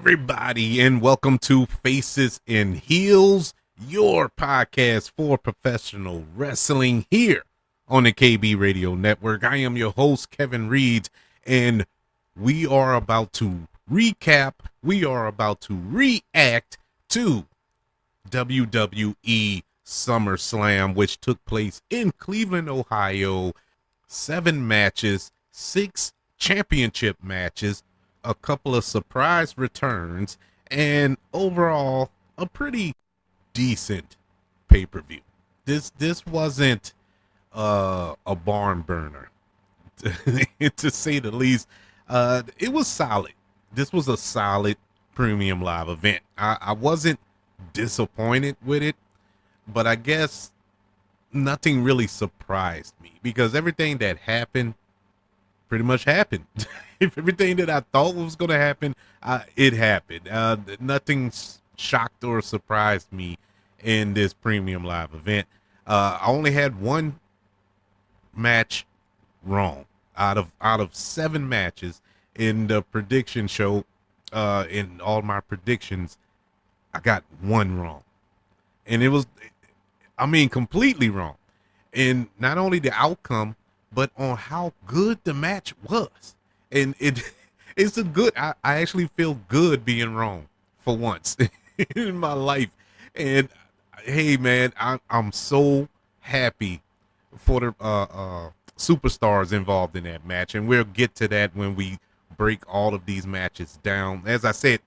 everybody, and welcome to Faces and Heels, your podcast for professional wrestling here on the KB Radio Network. I am your host, Kevin Reed, and we are about to recap, we are about to react to WWE SummerSlam, which took place in Cleveland, Ohio. 7 matches, 6 championship matches, a couple of surprise returns, and overall a pretty decent pay-per-view. This wasn't a barn burner, to say the least. It was solid. This was a solid premium live event. I wasn't disappointed with it, but I guess nothing really surprised me because everything that happened pretty much happened. If everything that I thought was going to happen, it happened. Nothing shocked or surprised me in this premium live event. I only had one match wrong out of 7 matches in the prediction show. In all my predictions, I got one wrong, and it was, completely wrong. And not only the outcome, but on how good the match was. And it's a good, I actually feel good being wrong for once in my life. And hey, man, I'm so happy for the superstars involved in that match. And we'll get to that when we break all of these matches down. As I said,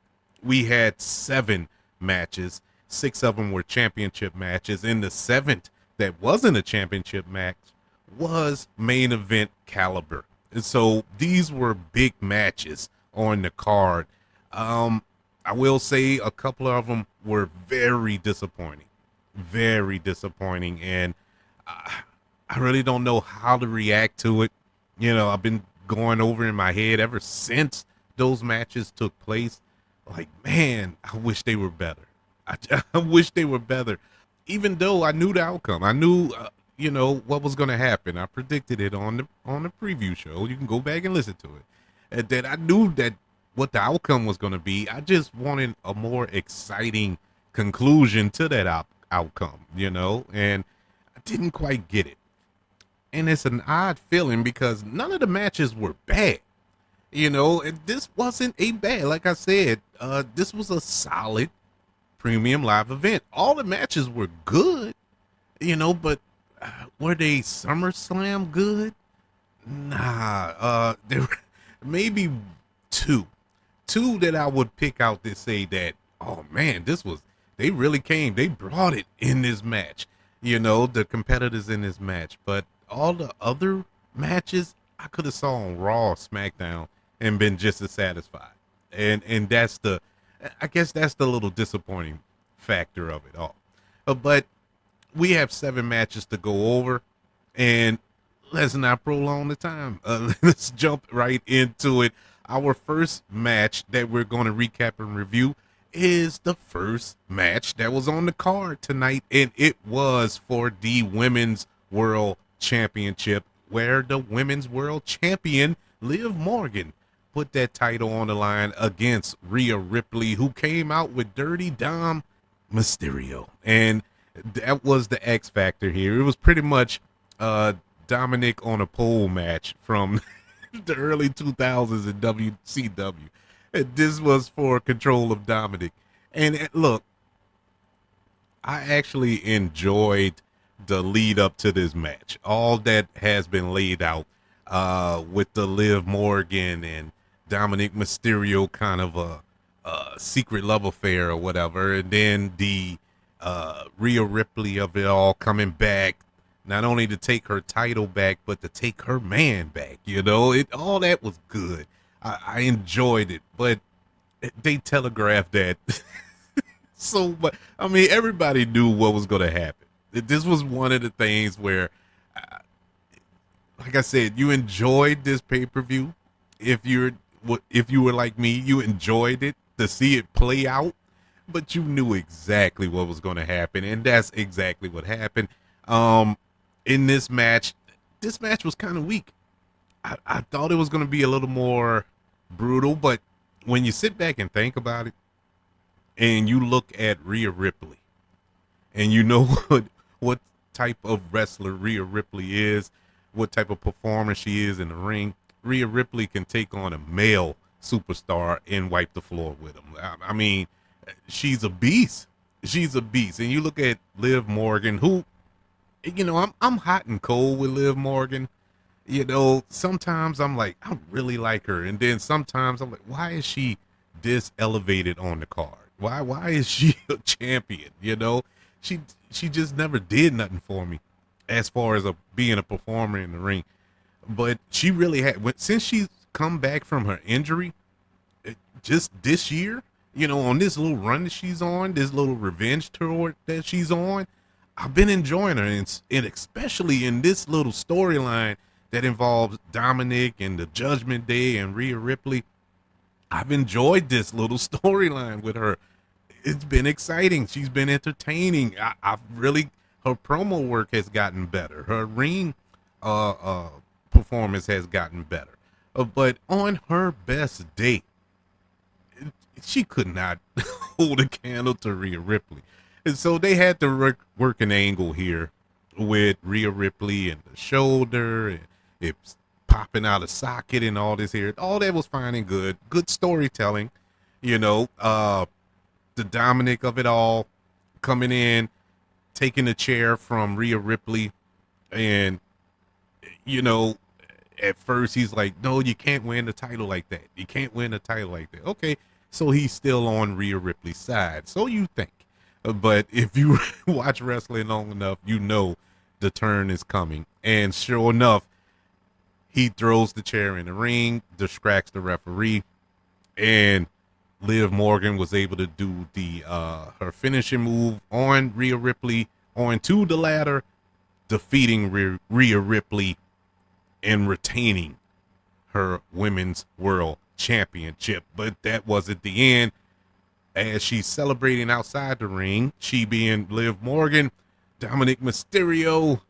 we had 7 matches. 6 of them were championship matches. And the 7th that wasn't a championship match was main event caliber. And so these were big matches on the card. I will say a couple of them were very disappointing. And I really don't know how to react to it. You know, I've been going over in my head ever since those matches took place. Like, man, I wish they were better. I wish they were better. Even though I knew the outcome, I knew, what was going to happen. I predicted it on the preview show. You can go back and listen to it. And that I knew that what the outcome was going to be. I just wanted a more exciting conclusion to that outcome, and I didn't quite get it. And it's an odd feeling because none of the matches were bad, and this wasn't a bad, like I said, this was a solid premium live event. All the matches were good, but were they SummerSlam good? Nah, there were maybe two that I would pick out to say that, oh man, they really came, they brought it in this match, the competitors in this match. But all the other matches I could have saw on Raw, SmackDown, and been just as satisfied. And I guess that's the little disappointing factor of it all. But we have 7 matches to go over, and let's not prolong the time. Let's jump right into it. Our first match that we're going to recap and review is the first match that was on the card tonight, and it was for the Women's World Championship, where the Women's World Champion, Liv Morgan, put that title on the line against Rhea Ripley, who came out with Dirty Dom Mysterio. And that was the X factor here. It was pretty much Dominic on a pole match from the early 2000s in WCW. And this was for control of Dominic. And look, I actually enjoyed the lead up to this match. All that has been laid out with the Liv Morgan and Dominic Mysterio kind of a secret love affair or whatever, and then the Rhea Ripley of it all coming back, not only to take her title back, but to take her man back. All that was good. I enjoyed it, but they telegraphed that so much. Everybody knew what was going to happen. This was one of the things where, like I said, you enjoyed this pay-per-view. If you were like me, you enjoyed it to see it play out, but you knew exactly what was going to happen, and that's exactly what happened. In this match was kind of weak. I thought it was going to be a little more brutal, but when you sit back and think about it, and you look at Rhea Ripley, and you know what type of wrestler Rhea Ripley is, what type of performer she is in the ring. Rhea Ripley can take on a male superstar and wipe the floor with him. I mean, she's a beast. She's a beast. And you look at Liv Morgan, who, I'm hot and cold with Liv Morgan. Sometimes I'm like, I really like her, and then sometimes I'm like, why is she this elevated on the card? Why is she a champion? She just never did nothing for me as far as being a performer in the ring. But she really since she's come back from her injury, just this year, on this little run that she's on, this little revenge tour that she's on, I've been enjoying her, and especially in this little storyline that involves Dominic and the Judgment Day and Rhea Ripley. I've enjoyed this little storyline with her. It's been exciting. She's been entertaining. I've really, her promo work has gotten better. Her ring performance has gotten better. But on her best day, she could not hold a candle to Rhea Ripley. And so they had to work an angle here with Rhea Ripley and the shoulder, and it's popping out of socket and all this here. All that was fine and good. Good storytelling, the Dominic of it all coming in, taking the chair from Rhea Ripley. And, at first he's like, no, you can't win the title like that. You can't win the title like that. Okay. So he's still on Rhea Ripley's side. So you think. But if you watch wrestling long enough, the turn is coming. And sure enough, he throws the chair in the ring, distracts the referee, and Liv Morgan was able to do her finishing move on Rhea Ripley onto the ladder, defeating Rhea Ripley and retaining her Women's World Championship. But that wasn't the end. As she's celebrating outside the ring, she being Liv Morgan, Dominic Mysterio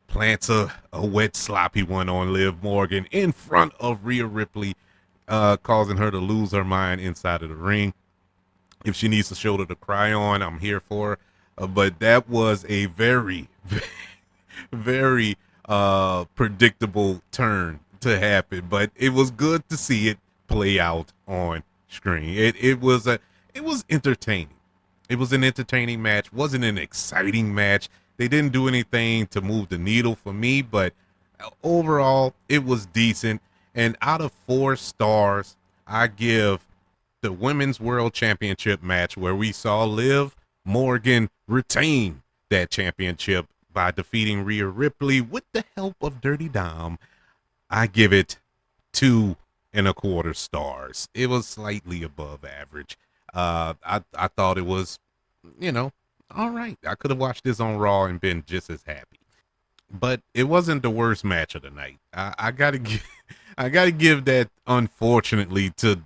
plants a wet sloppy one on Liv Morgan in front of Rhea Ripley, causing her to lose her mind inside of the ring. If she needs a shoulder to cry on, I'm here for her. But that was a very, very predictable turn to happen. But it was good to see it play out on screen. It was entertaining. It was an entertaining match. Wasn't an exciting match. They didn't do anything to move the needle for me, but overall it was decent. And out of 4 stars, I give the Women's World Championship match, where we saw Liv Morgan retain that championship by defeating Rhea Ripley with the help of Dirty Dom, I give it 2.25 stars. It was slightly above average. I thought it was, all right. I could have watched this on Raw and been just as happy. But it wasn't the worst match of the night. I gotta give that, unfortunately, to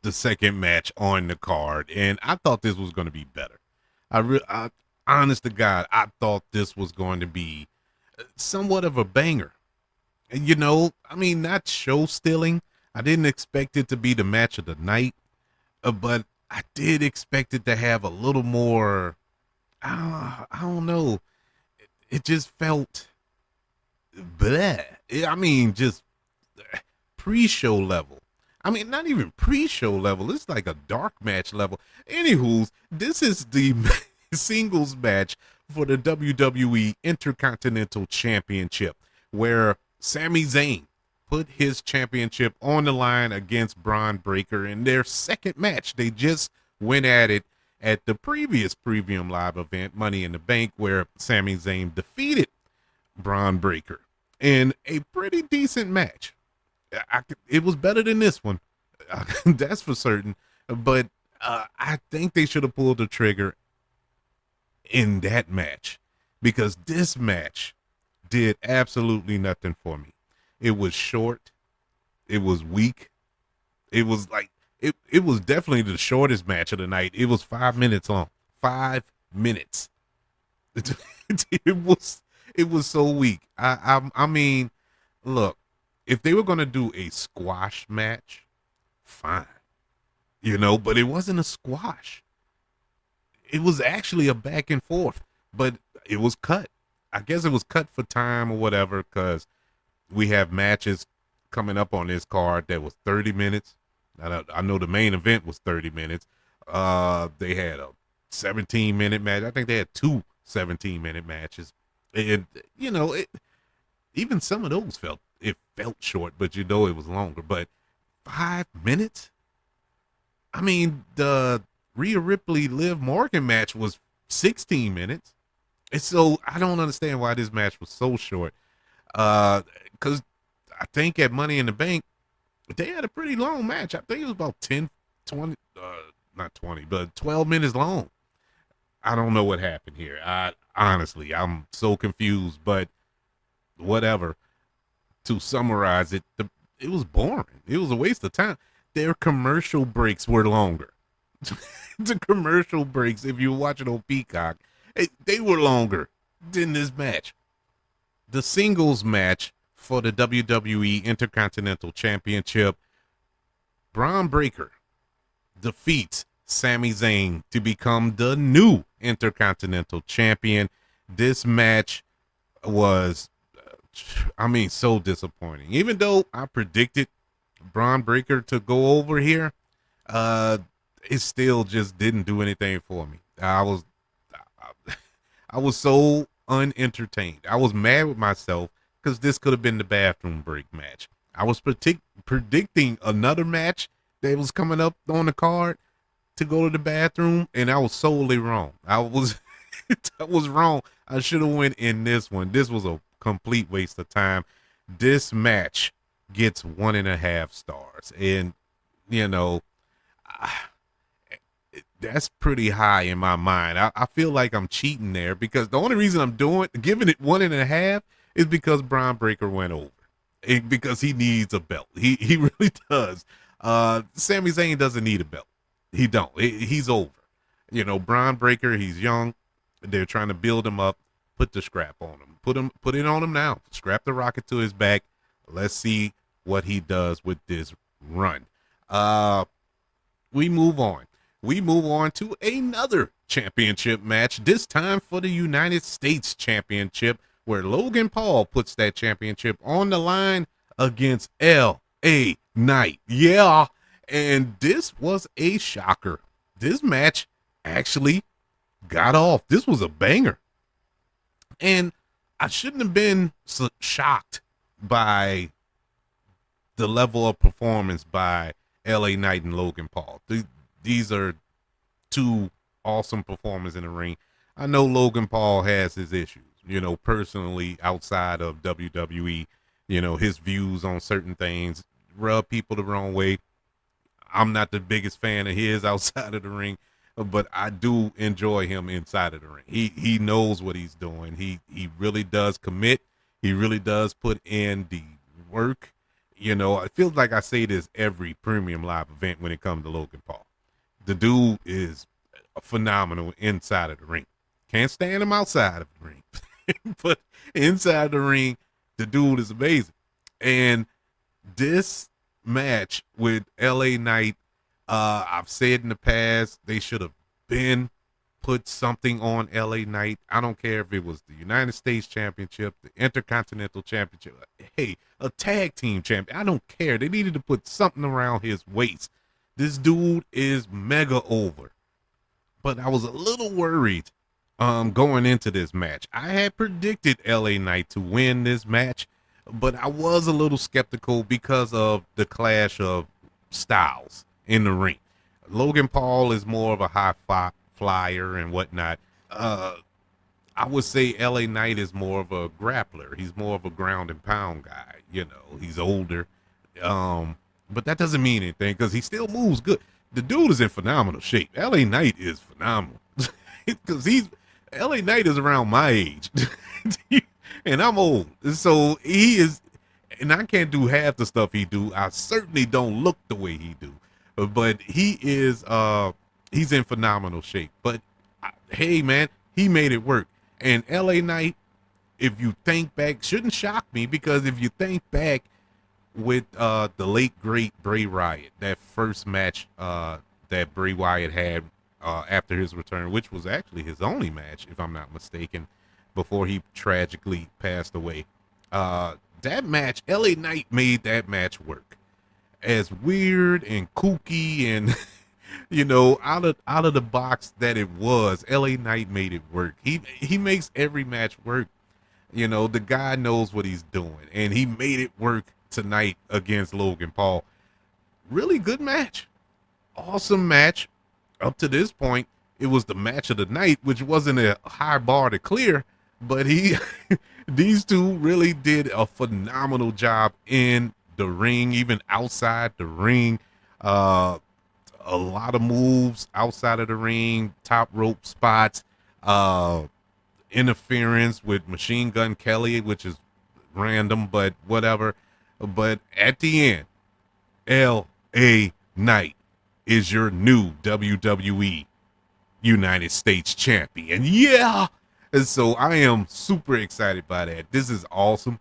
the second match on the card, and I thought this was going to be better. Honest to God, I thought this was going to be somewhat of a banger. Not show stealing. I didn't expect it to be the match of the night, but I did expect it to have a little more. I don't know. It just felt bleh. Just pre-show level. Not even pre-show level. It's like a dark match level. Anywho, this is the singles match for the WWE Intercontinental Championship, where Sami Zayn put his championship on the line against Braun Breaker in their second match. They just went at it at the previous Premium Live event, Money in the Bank, where Sami Zayn defeated Braun Breaker in a pretty decent match. It was better than this one, that's for certain. But I think they should have pulled the trigger in that match, because this match did absolutely nothing for me. It was short. It was weak. It was like, it was definitely the shortest match of the night. It was 5 minutes long. 5 minutes. It was so weak. Look, if they were going to do a squash match, fine. but it wasn't a squash. It was actually a back and forth, but it was cut. I guess it was cut for time or whatever, because we have matches coming up on this card that was 30 minutes. I know the main event was 30 minutes. They had a 17-minute match. I think they had two 17-minute matches. And, even some of those felt short, but it was longer. But 5 minutes? I mean, the Rhea Ripley Liv Morgan match was 16 minutes. And so I don't understand why this match was so short. Because I think at Money in the Bank, they had a pretty long match. I think it was about 10, 20, not 20, but 12 minutes long. I don't know what happened here. Honestly, I'm so confused, but whatever. To summarize it, it was boring. It was a waste of time. Their commercial breaks were longer. The commercial breaks, if you watch it on Peacock, they were longer than this match. The singles match for the WWE Intercontinental Championship, Braun Breaker defeats Sami Zayn to become the new Intercontinental Champion. This match was, so disappointing. Even though I predicted Braun Breaker to go over here, it still just didn't do anything for me. I was so unentertained. I was mad with myself because this could have been the bathroom break match. I was predicting another match that was coming up on the card to go to the bathroom, and I was solely wrong. I was wrong. I should have went in this one. This was a complete waste of time. This match gets 1.5 stars, and that's pretty high in my mind. I feel like I'm cheating there, because the only reason I'm giving it 1.5 is because Braun Breaker went over. Because he needs a belt. He really does. Sami Zayn doesn't need a belt. He don't. He's over. Braun Breaker, he's young. They're trying to build him up. Put the scrap on him. Put it on him now. Strap the rocket to his back. Let's see what he does with this run. We move on. We move on to another championship match, this time for the United States Championship, where Logan Paul puts that championship on the line against L.A. Knight. Yeah, and this was a shocker. This match actually got off. This was a banger. And I shouldn't have been so shocked by the level of performance by L.A. Knight and Logan Paul. These are two awesome performers in the ring. I know Logan Paul has his issues, personally outside of WWE. His views on certain things rub people the wrong way. I'm not the biggest fan of his outside of the ring, but I do enjoy him inside of the ring. He knows what he's doing. He really does commit. He really does put in the work. It feels like I say this every premium live event when it comes to Logan Paul. The dude is phenomenal inside of the ring. Can't stand him outside of the ring. But inside the ring, the dude is amazing. And this match with L.A. Knight, I've said in the past, they should have put something on L.A. Knight. I don't care if it was the United States Championship, the Intercontinental Championship, hey, a tag team champion. I don't care. They needed to put something around his waist. This dude is mega over. But I was a little worried going into this match. I had predicted L.A. Knight to win this match, but I was a little skeptical because of the clash of styles in the ring. Logan Paul is more of a high flyer and whatnot. I would say L.A. Knight is more of a grappler. He's more of a ground and pound guy. He's older. But that doesn't mean anything because he still moves good. The dude is in phenomenal shape. L.A. Knight is phenomenal because L.A. Knight is around my age and I'm old. So he is, and I can't do half the stuff he do. I certainly don't look the way he do, but he is, he's in phenomenal shape. But hey, man, he made it work. And L.A. Knight, if you think back, shouldn't shock me because if you think back with the late great Bray Wyatt, that first match that Bray Wyatt had after his return, which was actually his only match, if I'm not mistaken, before he tragically passed away. That match, LA Knight made that match work. As weird and kooky and out of the box that it was, LA Knight made it work. He makes every match work. The guy knows what he's doing, and he made it work tonight against Logan Paul. Really good match. Awesome match. Up to this point, it was the match of the night, which wasn't a high bar to clear, but these two really did a phenomenal job in the ring, even outside the ring. A lot of moves outside of the ring, top rope spots, interference with Machine Gun Kelly, which is random, but whatever. But at the end, LA Knight is your new WWE United States champion. Yeah. And so I am super excited by that. This is awesome.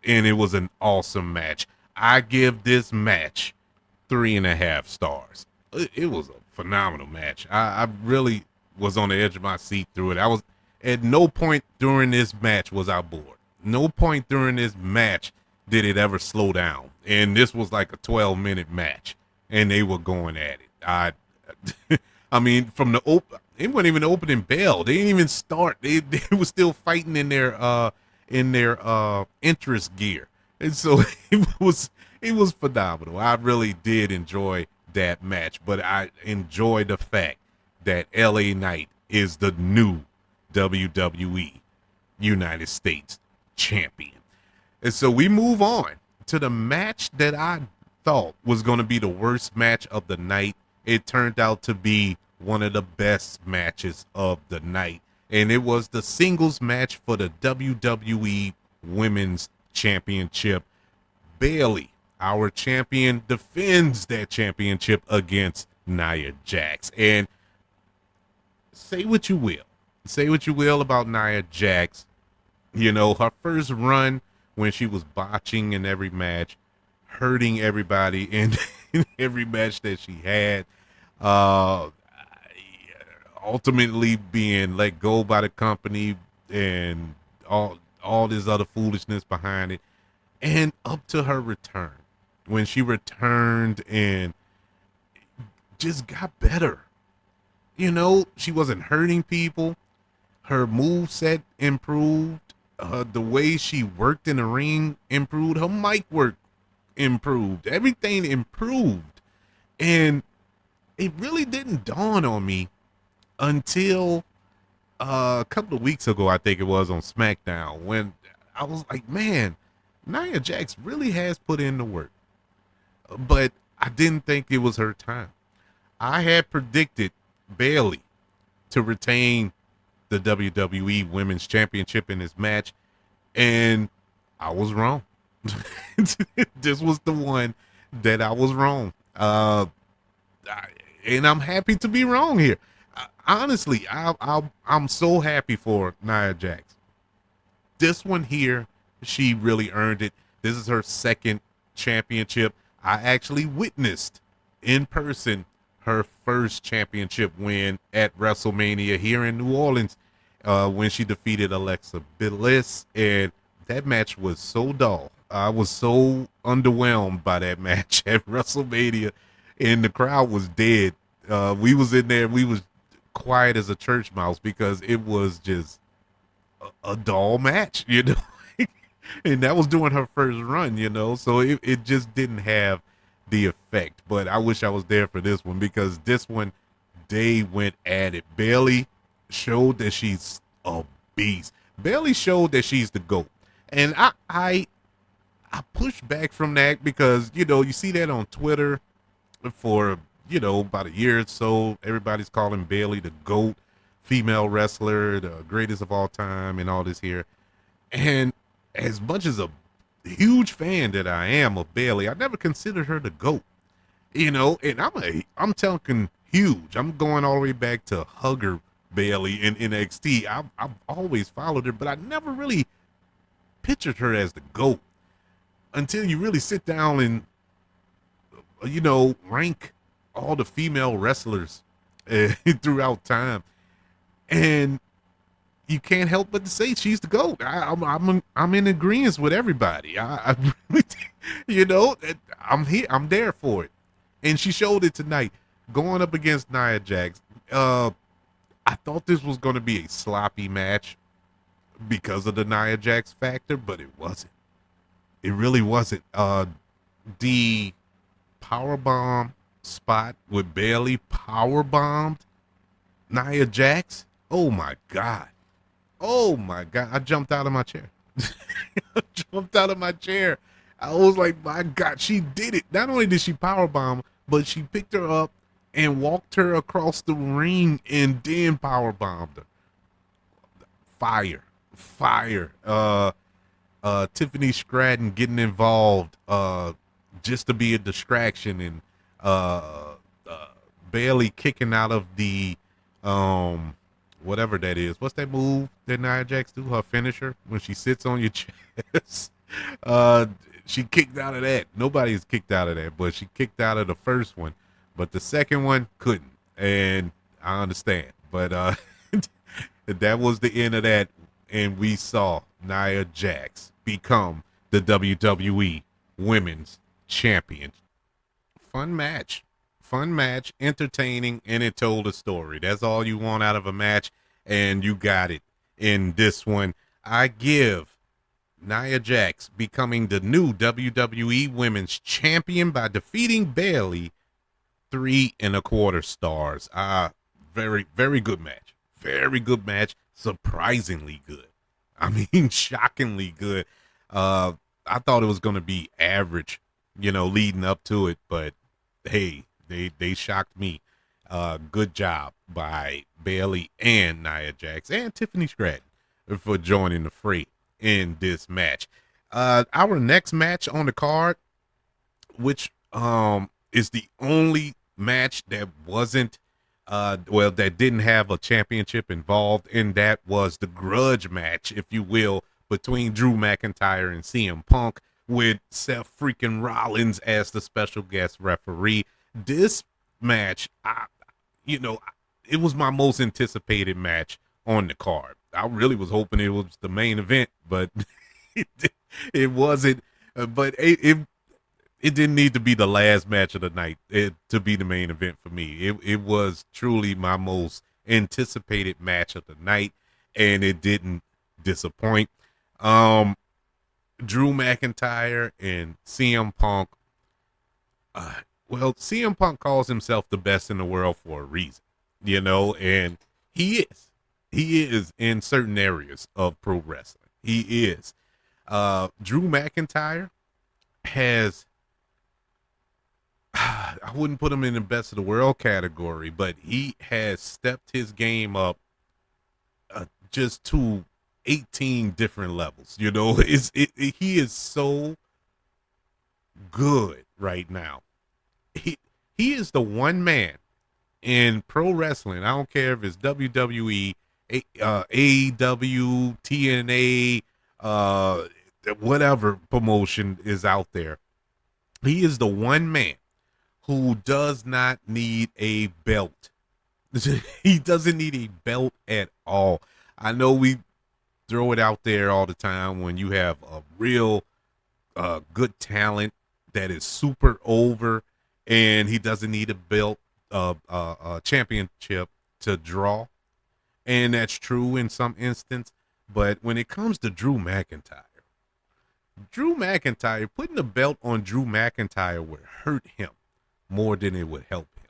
And it was an awesome match. I give this match 3.5 stars. It was a phenomenal match. I really was on the edge of my seat through it. I was at no point during this match was I bored. No point during this match did it ever slow down. And this was like a 12-minute match, and they were going at it. I mean, from the it wasn't even the opening bell. They didn't even start. They were still fighting in their interest gear, and so it was phenomenal. I really did enjoy that match, but I enjoy the fact that LA Knight is the new WWE United States champion. And so we move on to the match that I thought was going to be the worst match of the night. It turned out to be one of the best matches of the night, and it was the singles match for the WWE Women's Championship. Bayley, our champion, defends that championship against Nia Jax. And say what you will about Nia Jax. Her first run when she was botching in every match, hurting everybody in every match that she had, ultimately being let go by the company and all this other foolishness behind it, and up to her return, when she returned and just got better. She wasn't hurting people. Her moveset improved. The way she worked in the ring improved. Her mic work improved. Everything improved. And it really didn't dawn on me until a couple of weeks ago, I think it was, on SmackDown, when I was like, man, Nia Jax really has put in the work. But I didn't think it was her time. I had predicted Bayley to retain the WWE Women's Championship in this match, and I was wrong. This was the one that I was wrong. And I'm happy to be wrong here. Honestly, I'm so happy for Nia Jax. This one here, she really earned it. This is her second championship. I actually witnessed in person her first championship win at WrestleMania here in New Orleans, when she defeated Alexa Bliss, and that match was so dull. I was so underwhelmed by that match at WrestleMania, and the crowd was dead. We was in there, we was quiet as a church mouse because it was just a dull match, and that was during her first run, so it just didn't have the effect. But I wish I was there for this one, because this one, they went at it. Bayley showed that she's a beast. Bayley showed that she's the GOAT. And I push back from that because, you see that on Twitter for, about a year or so. Everybody's calling Bayley the GOAT, female wrestler, the greatest of all time, and all this here. And as much as a huge fan that I am of Bayley, I never considered her the GOAT, and I'm talking huge. I'm going all the way back to Hugger Bayley in NXT. I've always followed her, but I never really pictured her as the GOAT until you really sit down and, rank all the female wrestlers throughout time, and you can't help but to say she's the GOAT. I'm in agreement with everybody. I really, you know, I'm here. I'm there for it, and she showed it tonight, going up against Nia Jax. I thought this was going to be a sloppy match because of the Nia Jax factor, but it wasn't. It really wasn't. The power bomb spot with Bayley power bombed Nia Jax. Oh my god. Oh my god. I jumped out of my chair. I jumped out of my chair. I was like, my god, she did it. Not only did she power bomb, but she picked her up and walked her across the ring and then power bombed her. Fire. Fire. Tiffany Stratton getting involved just to be a distraction, and Bayley kicking out of the whatever that is. What's that move that Nia Jax do? Her finisher when she sits on your chest. She kicked out of that. Nobody's kicked out of that, but she kicked out of the first one, but the second one couldn't, and I understand. But that was the end of that, and we saw Nia Jax become the WWE Women's Champion. Fun match, entertaining, and it told a story. That's all you want out of a match, and you got it in this one. I give Nia Jax becoming the new WWE Women's Champion by defeating Bayley 3.25 stars. Very, very good match. Very good match. Surprisingly good. I mean, shockingly good. I thought it was going to be average, leading up to it, but hey, they shocked me. Good job by Bayley and Nia Jax and Tiffany Stratton for joining the fray in this match. Our next match on the card, which is the only match that wasn't that didn't have a championship involved, and that was the grudge match, if you will, between Drew McIntyre and CM Punk, with Seth freaking Rollins as the special guest referee. This match, it was my most anticipated match on the card. I really was hoping it was the main event, but it wasn't. But it didn't need to be the last match of the night to be the main event for me. It was truly my most anticipated match of the night, and it didn't disappoint. Drew McIntyre and CM Punk. CM Punk calls himself the best in the world for a reason, and he is. He is in certain areas of pro wrestling. He is. Drew McIntyre has, I wouldn't put him in the best of the world category, but he has stepped his game up just to 18 different levels. He is so good right now. He is the one man in pro wrestling. I don't care if it's WWE, AEW, TNA, whatever promotion is out there. He is the one man who does not need a belt. He doesn't need a belt at all. I know we throw it out there all the time when you have a real good talent that is super over, and he doesn't need a belt, a championship to draw. And that's true in some instance. But when it comes to Drew McIntyre, putting the belt on Drew McIntyre would hurt him more than it would help him,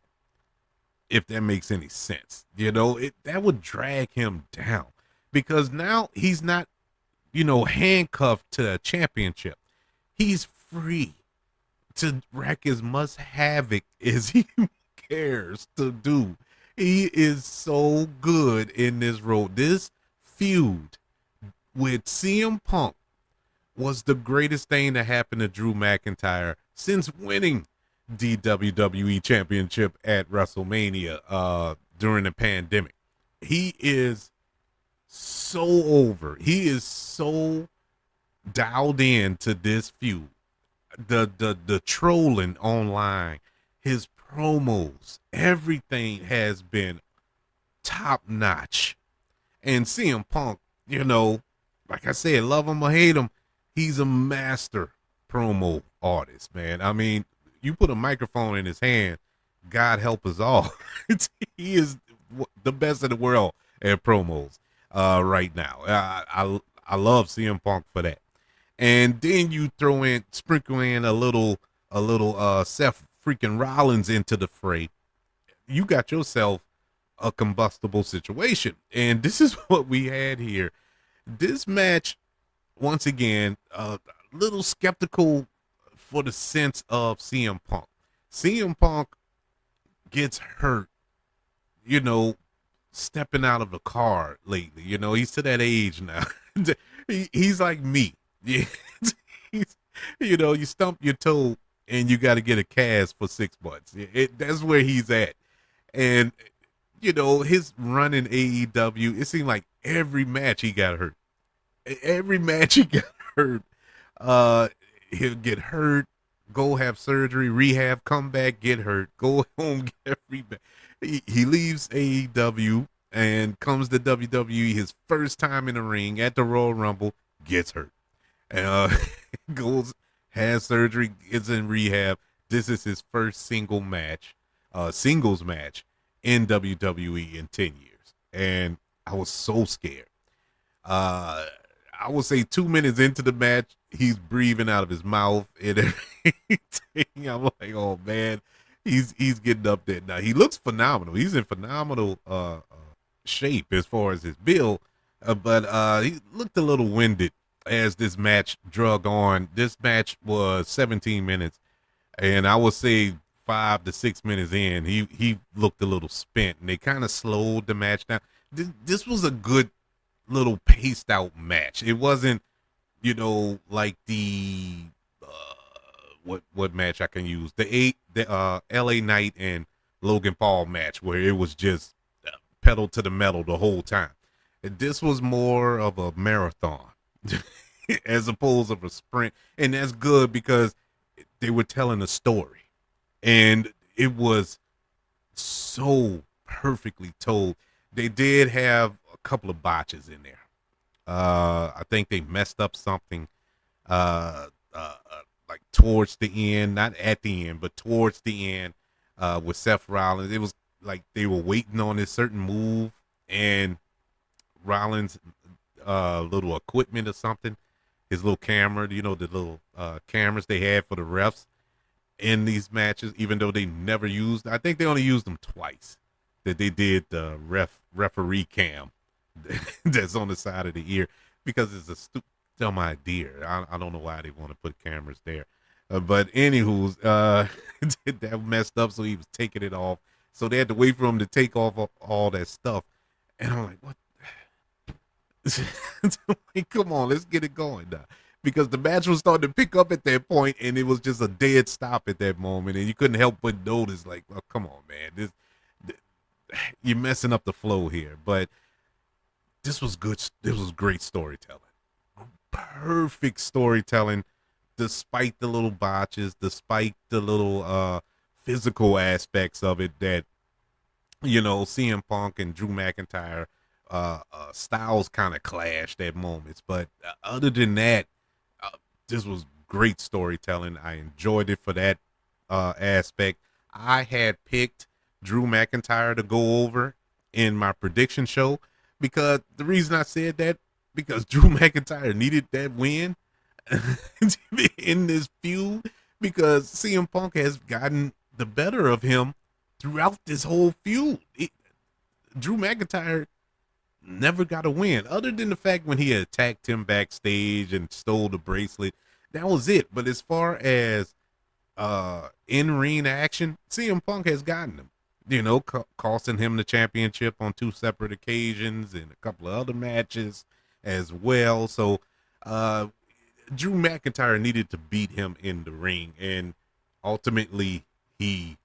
if that makes any sense. That would drag him down, because now he's not, handcuffed to a championship. He's free to wreak as much havoc as he cares to do. He is so good in this role. This feud with CM Punk was the greatest thing that happened to Drew McIntyre since winning the WWE Championship at WrestleMania during the pandemic. He is so over. He is so dialed in to this feud. The trolling online, his promos, everything has been top notch. And CM Punk, like I said, love him or hate him, he's a master promo artist, man. I mean, you put a microphone in his hand, God help us all. He is the best in the world at promos right now. I love CM Punk for that. And then you sprinkle in a little Seth freaking Rollins into the fray. You got yourself a combustible situation. And this is what we had here. This match, once again, a little skeptical for the sense of CM Punk. CM Punk gets hurt, you know, stepping out of a car lately. He's to that age now. He's like me. Yeah. You stump your toe and you got to get a cast for 6 months. That's where he's at. And, his run in AEW, it seemed like every match he got hurt. Every match he got hurt. He'll get hurt, go have surgery, rehab, come back, get hurt, go home, get rehab. He leaves AEW and comes to WWE his first time in the ring at the Royal Rumble, gets hurt. Goes, has surgery, gets in rehab. This is his first singles match in WWE in 10 years. And I was so scared. I would say 2 minutes into the match, he's breathing out of his mouth and everything. I'm like, oh man, he's getting up there now. He looks phenomenal. He's in phenomenal shape as far as his build, but he looked a little winded as this match drug on. This match was 17 minutes, and I would say 5 to 6 minutes in, he looked a little spent, and they kind of slowed the match down. This was a good little paced out match. It wasn't, like the what match I can use, the LA Knight and Logan Paul match where it was just pedal to the metal the whole time. This was more of a marathon as opposed to a sprint, and that's good because they were telling a story, and it was so perfectly told. They did have a couple of botches in there. I think they messed up something like towards the end, not at the end, but towards the end with Seth Rollins. It was like they were waiting on this certain move, and Rollins' little equipment or something, his little camera, the little cameras they had for the refs in these matches, even though they never used, I think they only used them twice, that they did the referee cam that's on the side of the ear, because it's a dumb idea. I don't know why they want to put cameras there. But anywho, that messed up, so he was taking it off. So they had to wait for him to take off all that stuff. And I'm like, what? Like, come on, let's get it going now. Because the match was starting to pick up at that point, and it was just a dead stop at that moment. And you couldn't help but notice, like, oh, come on, man. You're messing up the flow here. But this was good. This was great storytelling. Perfect storytelling, despite the little botches, despite the little physical aspects of it that, CM Punk and Drew McIntyre styles kind of clashed at moments. But other than that, this was great storytelling. I enjoyed it for that aspect. I had picked Drew McIntyre to go over in my prediction show, because the reason I said that, because Drew McIntyre needed that win in this feud, because CM Punk has gotten the better of him throughout this whole feud. Drew McIntyre never got a win, other than the fact when he attacked him backstage and stole the bracelet. That was it. But as far as in-ring action, CM Punk has gotten him. Costing him the championship on 2 separate occasions and a couple of other matches as well. So Drew McIntyre needed to beat him in the ring, and ultimately he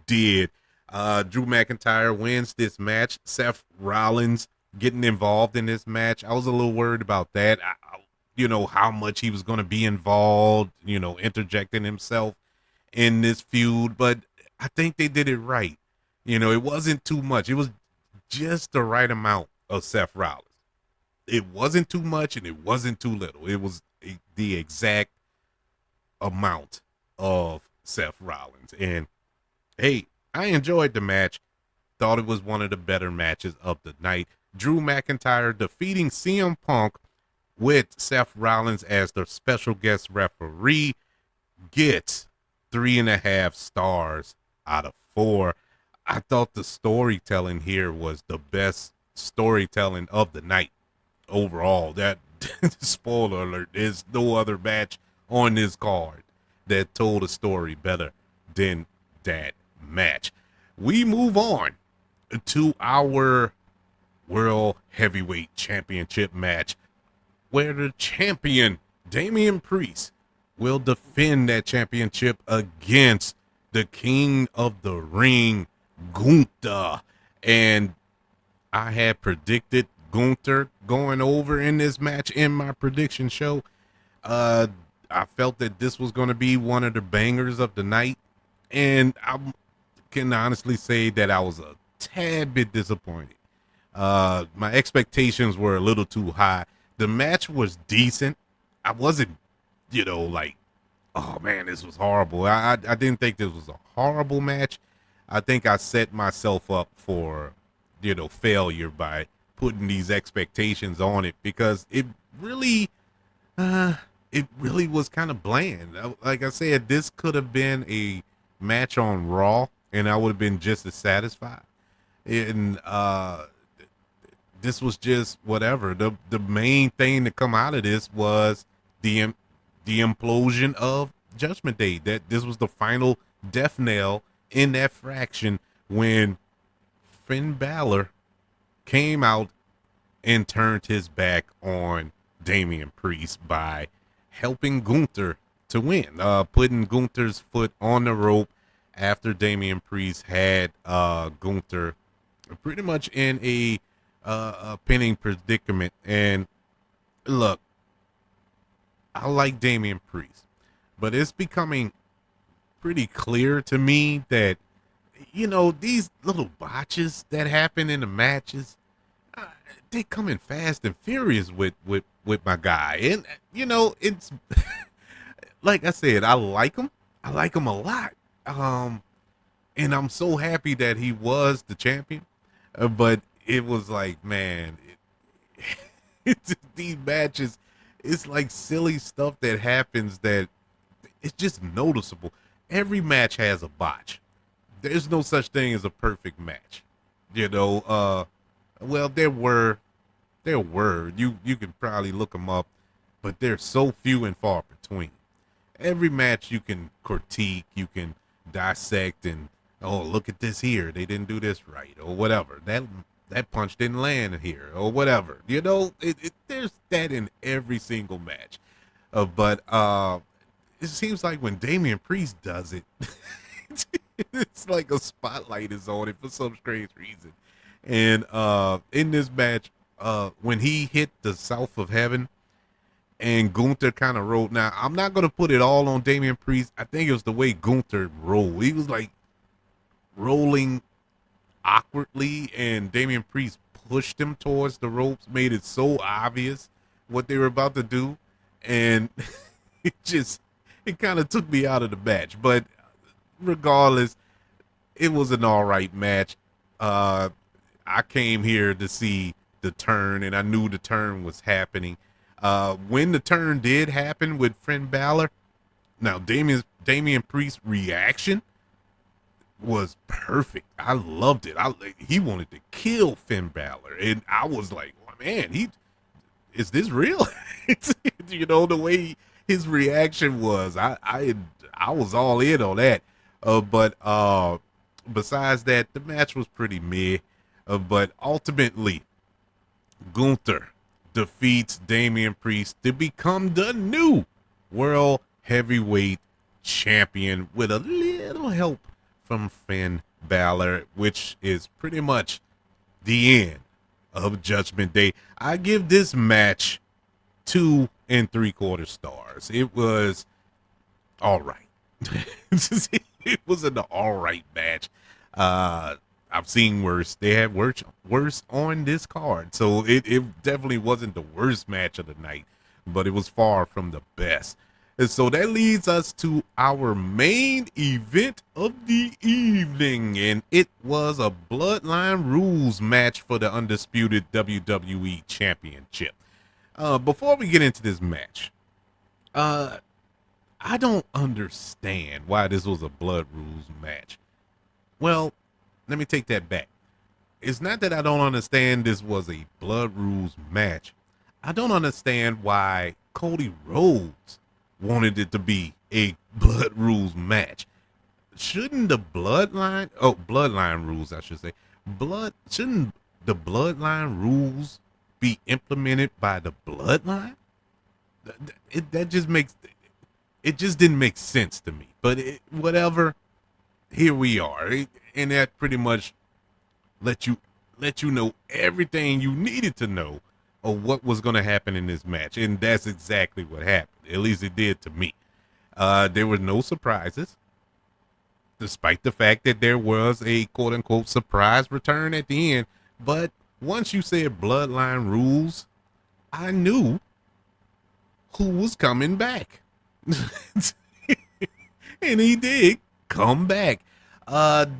did. Drew McIntyre wins this match. Seth Rollins getting involved in this match, I was a little worried about that. How much he was going to be involved, interjecting himself in this feud. But I think they did it right. It wasn't too much. It was just the right amount of Seth Rollins. It wasn't too much and it wasn't too little. It was the exact amount of Seth Rollins. And hey, I enjoyed the match. Thought it was one of the better matches of the night. Drew McIntyre defeating CM Punk with Seth Rollins as the special guest referee gets 3.5 stars out of 4. I thought the storytelling here was the best storytelling of the night overall. That spoiler alert, there's no other match on this card that told a story better than that match. We move on to our World Heavyweight Championship match, where the champion, Damian Priest, will defend that championship against the King of the Ring, Gunther. And I had predicted Gunther going over in this match in my prediction show. I felt that this was going to be one of the bangers of the night. And I can honestly say that I was a tad bit disappointed. My expectations were a little too high. The match was decent. I wasn't, like, oh man, this was horrible. I didn't think this was a horrible match. I think I set myself up for, failure by putting these expectations on it, because it really was kind of bland. Like I said, this could have been a match on Raw and I would have been just as satisfied. And this was just whatever. The main thing to come out of this was the implosion of Judgment Day. That this was the final death knell in that fraction when Finn Balor came out and turned his back on Damian Priest by helping Gunther to win, putting Gunther's foot on the rope after Damian Priest had Gunther pretty much in a pinning predicament. And look, I like Damian Priest, but it's becoming pretty clear to me that, these little botches that happen in the matches, they come in fast and furious with my guy. And, it's like I said, I like him. I like him a lot. And I'm so happy that he was the champion. But it was like, man, it's these matches, it's like silly stuff that happens that it's just noticeable. Every match has a botch. There's no such thing as a perfect match. Well, there were. You can probably look them up, but they're so few and far between. Every match you can critique, you can dissect, and oh, look at this here, they didn't do this right, or whatever. That punch didn't land here, or whatever. There's that in every single match. But it seems like when Damian Priest does it, it's like a spotlight is on it for some strange reason. And in this match, when he hit the South of Heaven and Gunther kind of rolled. Now, I'm not going to put it all on Damian Priest. I think it was the way Gunther rolled. He was like rolling awkwardly, and Damian Priest pushed him towards the ropes, made it so obvious what they were about to do. And it kind of took me out of the match. But regardless, it was an all right match. I came here to see the turn, and I knew the turn was happening. When the turn did happen with Finn Balor, now Damian Priest's reaction was perfect. I loved it. He wanted to kill Finn Balor, and I was like, oh, man, is this real? The way his reaction was, I was all in on that. But besides that, the match was pretty meh. But ultimately, Gunther defeats Damian Priest to become the new World Heavyweight Champion with a little help from Finn Balor, which is pretty much the end of Judgment Day. I give this match 2 3/4 stars. It was all right. It was an all right match. Uh, I've seen worse. They had worse on this card, so it definitely wasn't the worst match of the night, but it was far from the best. And so that leads us to our main event of the evening, and it was a Bloodline Rules match for the undisputed WWE Championship. Before we get into this match, uh, I don't understand why this was a Blood Rules match. Well, let me take that back. It's not that I don't understand this was a Blood Rules match. I don't understand why Cody Rhodes wanted it to be a Blood Rules match. Shouldn't the Bloodline rules, I should say. Shouldn't the Bloodline rules be implemented by the Bloodline? It just didn't make sense to me. But whatever, here we are, and that pretty much let you know everything you needed to know of what was going to happen in this match, and that's exactly what happened. At least it did to me. There were no surprises, despite the fact that there was a quote unquote surprise return at the end. But once you said Bloodline rules, I knew who was coming back. And he did come back.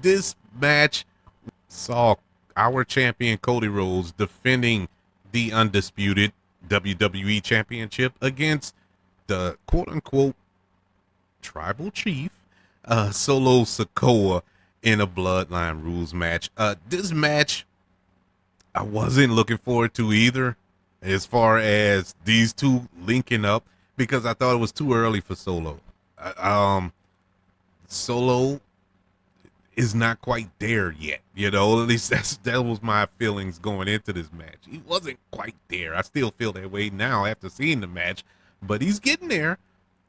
This match saw our champion Cody Rhodes defending the undisputed WWE Championship against the quote unquote tribal chief, Solo Sikoa, in a Bloodline Rules match. This match I wasn't looking forward to either, as far as these two linking up, because I thought it was too early for Solo. Solo is not quite there yet, at least that was my feelings going into this match. He wasn't quite there. I still feel that way now after seeing the match, but he's getting there.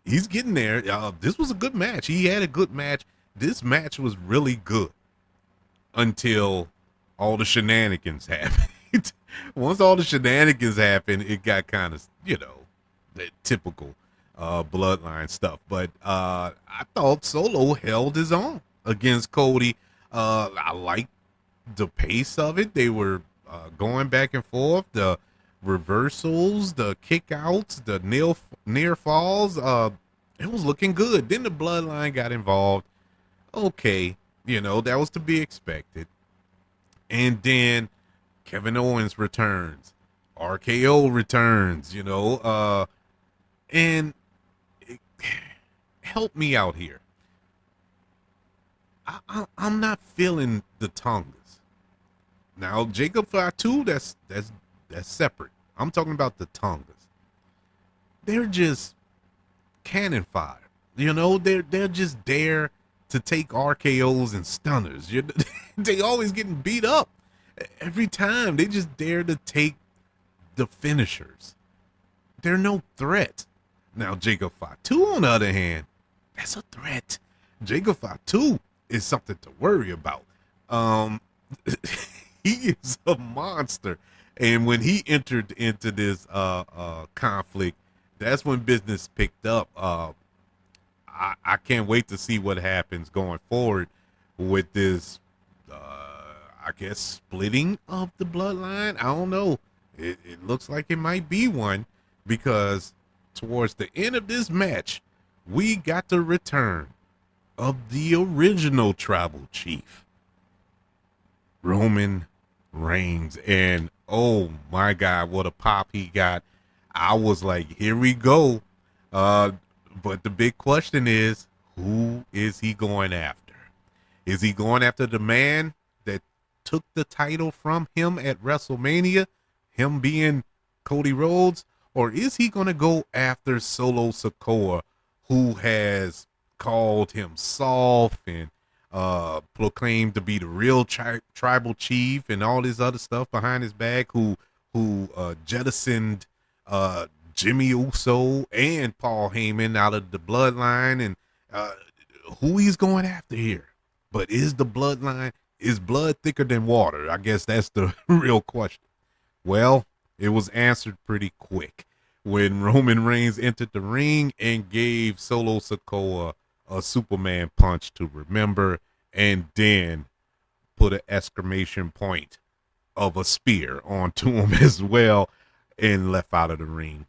This was a good match. He had a good match. This match was really good until all the shenanigans happened. Once all the shenanigans happened, it got kind of, the typical Bloodline stuff. But I thought Solo held his own against Cody. I liked the pace of it. They were going back and forth. The reversals, the kickouts, the near falls. It was looking good. Then the Bloodline got involved. Okay, that was to be expected. And then Kevin Owens returns. RKO returns, and help me out here. I'm not feeling the Tongas. Now, Jacob Fatu, that's separate. I'm talking about the Tongas. They're just cannon fire. They're just there to take RKOs and stunners. They always getting beat up. Every time they just dare to take the finishers. They're no threat. Now, Jacob Fatu, on the other hand, that's a threat. Jacob Fatu is something to worry about. He is a monster. And when he entered into this conflict, that's when business picked up. I can't wait to see what happens going forward with this, I guess, splitting of the Bloodline. I don't know. It looks like it might be one, because towards the end of this match, we got the return of the original tribal chief, Roman Reigns. And oh my God, what a pop he got. I was like, here we go. But the big question is, who is he going after? Is he going after the man that took the title from him at WrestleMania, him being Cody Rhodes? Or is he going to go after Solo Sikoa, who has called him soft and proclaimed to be the real tribal chief and all this other stuff behind his back, who jettisoned Jimmy Uso and Paul Heyman out of the Bloodline, and who he's going after here? But is blood thicker than water? I guess that's the real question. Well, it was answered pretty quick when Roman Reigns entered the ring and gave Solo Sikoa a Superman punch to remember, and then put an exclamation point of a spear onto him as well, and left out of the ring,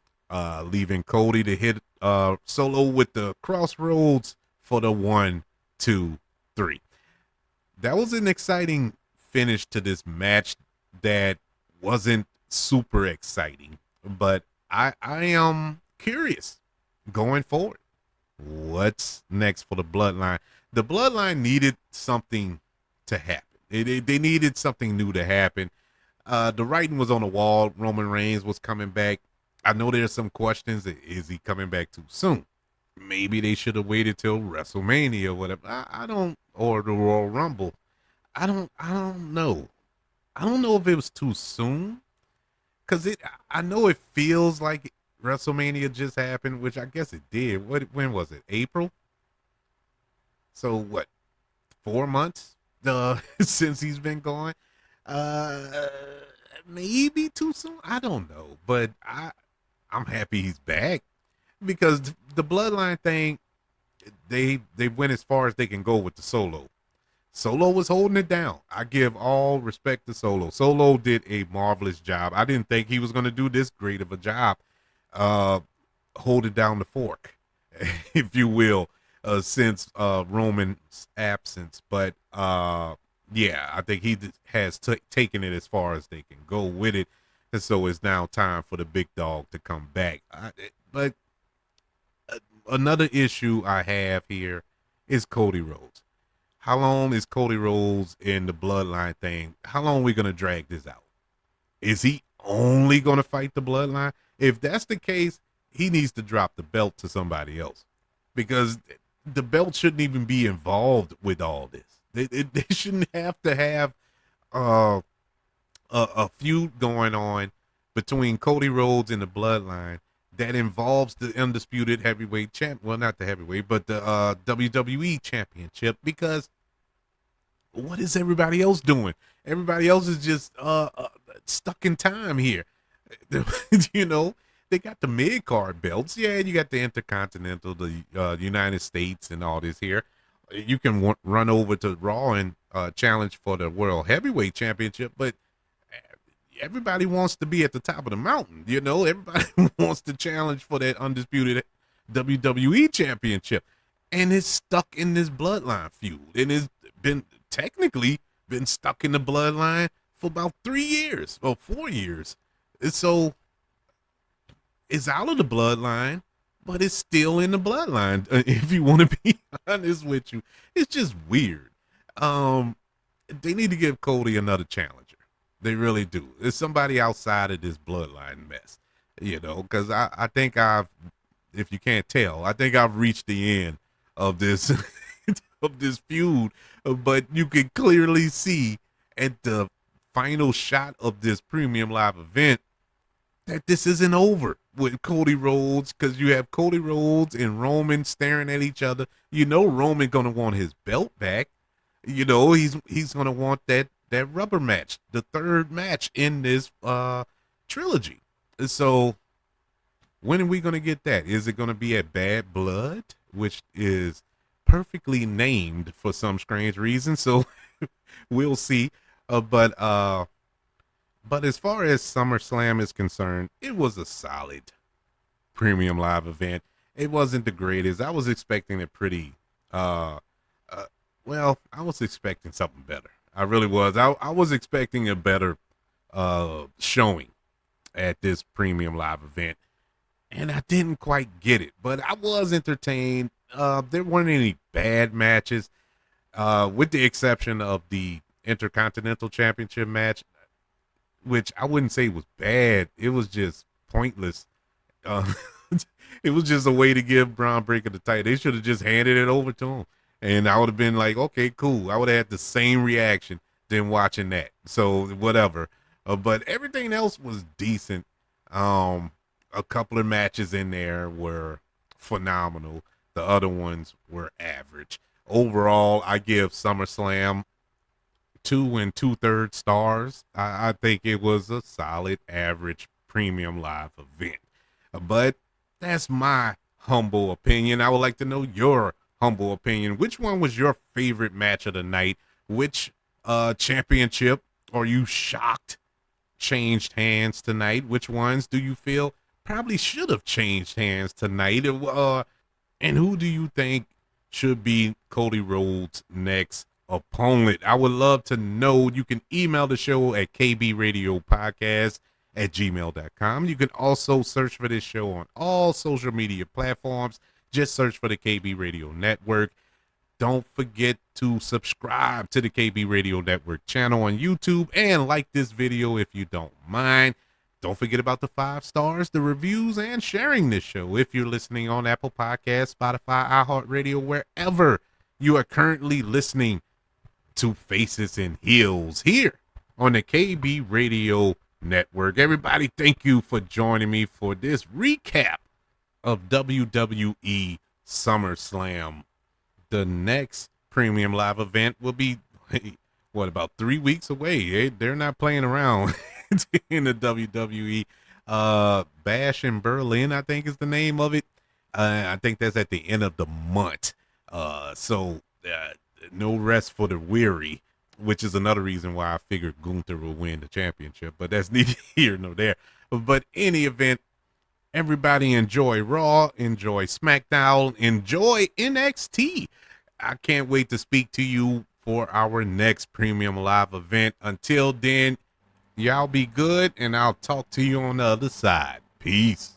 leaving Cody to hit Solo with the crossroads for the 1, 2, 3. That was an exciting finish to this match that wasn't super exciting, but I am curious going forward. What's next for the Bloodline? The Bloodline needed something to happen. They needed something new to happen. The writing was on the wall. Roman Reigns was coming back. I know there's some questions. Is he coming back too soon? Maybe they should have waited till WrestleMania or whatever. I don't, or the Royal Rumble. I don't know. I don't know if it was too soon, because I know it feels like WrestleMania just happened, which I guess it did. When was it? April. So what? 4 months since he's been gone. Uh, Maybe too soon. I don't know, but I'm happy he's back, because the Bloodline thing, they went as far as they can go with the Solo. Solo was holding it down. I give all respect to Solo. Solo did a marvelous job. I didn't think he was going to do this great of a job, holding down the fork, if you will, since Roman's absence. But yeah, I think he has taken it as far as they can go with it. And so it's now time for the big dog to come back. But another issue I have here is Cody Rhodes. How long is Cody Rhodes in the Bloodline thing? How long are we going to drag this out? Is he only going to fight the Bloodline? If that's the case, he needs to drop the belt to somebody else, because the belt shouldn't even be involved with all this. They shouldn't have to have a feud going on between Cody Rhodes and the Bloodline that involves the undisputed heavyweight champ. Well, not the heavyweight, but the WWE championship, because what is everybody else doing? Everybody else is just stuck in time here. You know, they got the mid card belts. Yeah, you got the Intercontinental, the United States, and all this here. You can run over to Raw and challenge for the World Heavyweight Championship, but everybody wants to be at the top of the mountain. You know, everybody wants to challenge for that undisputed WWE Championship, and it's stuck in this Bloodline feud, and it's technically been stuck in the Bloodline for about 3 years or 4 years. And so it's out of the Bloodline, but it's still in the Bloodline. If you want to be honest with you, it's just weird. They need to give Cody another challenger. They really do. It's somebody outside of this Bloodline mess, you know, because I think if you can't tell, I think I've reached the end of this of this feud, but you can clearly see at the final shot of this premium live event that this isn't over with Cody Rhodes, because you have Cody Rhodes and Roman staring at each other. You know, Roman gonna want his belt back. You know, he's gonna want that rubber match, the third match in this trilogy. So when are we gonna get that? Is it gonna be at Bad Blood, which is perfectly named for some strange reason? So we'll see. But as far as SummerSlam is concerned, it was a solid premium live event. It wasn't the greatest. I was expecting it pretty. Well, I was expecting something better. I really was. I was expecting a better showing at this premium live event, and I didn't quite get it. But I was entertained. There weren't any bad matches, with the exception of the Intercontinental Championship match, which I wouldn't say was bad. It was just pointless. It was just a way to give Braun Breaker the title. They should have just handed it over to him, and I would have been like, okay, cool. I would have had the same reaction than watching that. So whatever. But everything else was decent. A couple of matches in there were phenomenal. The other ones were average. Overall, I give SummerSlam 2 2/3 stars. I think it was a solid, average, premium live event. But that's my humble opinion. I would like to know your humble opinion, which one was your favorite match of the night? Which championship are you shocked changed hands tonight? Which ones do you feel probably should have changed hands tonight? And who do you think should be Cody Rhodes' next opponent? I would love to know. You can email the show at kbradiopodcast@gmail.com. You can also search for this show on all social media platforms. Just search for the KB Radio Network. Don't forget to subscribe to the KB Radio Network channel on YouTube and like this video if you don't mind. Don't forget about the 5 stars, the reviews, and sharing this show if you're listening on Apple Podcasts, Spotify, iHeartRadio, wherever you are currently listening to Faces and Heels here on the KB Radio Network. Everybody, thank you for joining me for this recap of WWE SummerSlam. The next premium live event will be, about 3 weeks away. They're not playing around in the WWE. Bash in Berlin, I think is the name of it. I think that's at the end of the month. So no rest for the weary, which is another reason why I figured Gunther will win the championship, but that's neither here nor there. But any event, everybody enjoy Raw, enjoy SmackDown, enjoy NXT. I can't wait to speak to you for our next premium live event. Until then, y'all be good, and I'll talk to you on the other side. Peace.